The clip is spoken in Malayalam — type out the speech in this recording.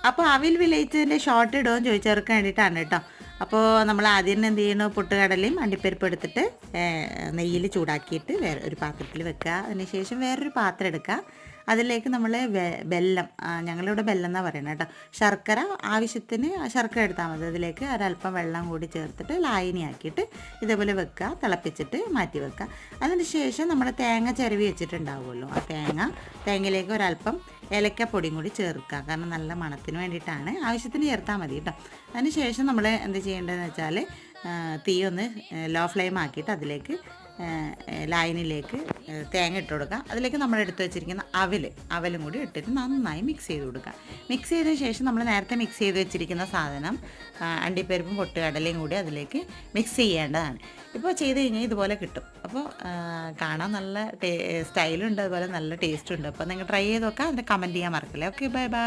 അപ്പോൾ അവിൽ വിളയിച്ചതിൻ്റെ ഷോർട്ട് ഇടുമെന്ന് ചോദിച്ചവർക്ക് വേണ്ടിയിട്ടാണ് കേട്ടോ. അപ്പോൾ നമ്മൾ ആദ്യം തന്നെ എന്ത് ചെയ്യണു, പൊട്ടുകടലയും അണ്ടിപ്പരിപ്പ് എടുത്തിട്ട് നെയ്യിൽ ചൂടാക്കിയിട്ട് വേറെ ഒരു പാത്രത്തിൽ വെക്കുക. അതിനുശേഷം വേറൊരു പാത്രം എടുക്കുക. അതിലേക്ക് നമ്മൾ വെല്ലം, ഞങ്ങളിവിടെ വെല്ലം എന്നാണ് പറയുന്നത് കേട്ടോ, ശർക്കര ആവശ്യത്തിന് ശർക്കര എടുത്താൽ മതി. അതിലേക്ക് ഒരല്പം വെള്ളം കൂടി ചേർത്തിട്ട് ലായനിയാക്കിയിട്ട് ഇതേപോലെ വെക്കുക, തിളപ്പിച്ചിട്ട് മാറ്റി വെക്കുക. അതിന് ശേഷം നമ്മൾ തേങ്ങ ചിരവി വെച്ചിട്ടുണ്ടാവുമല്ലോ, ആ തേങ്ങയിലേക്ക് ഒരല്പം ഏലക്കപ്പൊടിയും കൂടി ചേർക്കുക. കാരണം നല്ല മണത്തിന് വേണ്ടിയിട്ടാണ്, ആവശ്യത്തിന് ചേർത്താൽ മതി കേട്ടോ. അതിന് ശേഷം നമ്മൾ എന്ത് ചെയ്യേണ്ടതെന്ന് വെച്ചാൽ തീ ഒന്ന് ലോ ഫ്ലെയിം ആക്കിയിട്ട് അതിലേക്ക് ലായനിലേക്ക് തേങ്ങ ഇട്ട് കൊടുക്കുക. അതിലേക്ക് നമ്മൾ എടുത്ത് വെച്ചിരിക്കുന്ന അവലും കൂടി ഇട്ടിട്ട് നന്നായി മിക്സ് ചെയ്ത് കൊടുക്കുക. മിക്സ് ചെയ്തതിന് ശേഷം നമ്മൾ നേരത്തെ മിക്സ് ചെയ്ത് വെച്ചിരിക്കുന്ന സാധനം അണ്ടിപ്പരിപ്പും പൊട്ടുകടലയും കൂടി അതിലേക്ക് മിക്സ് ചെയ്യേണ്ടതാണ്. ഇപ്പോൾ ചെയ്ത് കഴിഞ്ഞാൽ ഇതുപോലെ കിട്ടും. അപ്പോൾ കാണാൻ നല്ല സ്റ്റൈലുണ്ട്, അതുപോലെ നല്ല ടേസ്റ്റുണ്ട്. അപ്പോൾ നിങ്ങൾ ട്രൈ ചെയ്ത് നോക്കുക, അതിൻ്റെ കമൻറ്റ് ചെയ്യാൻ മറക്കില്ല. Okay, bye bye.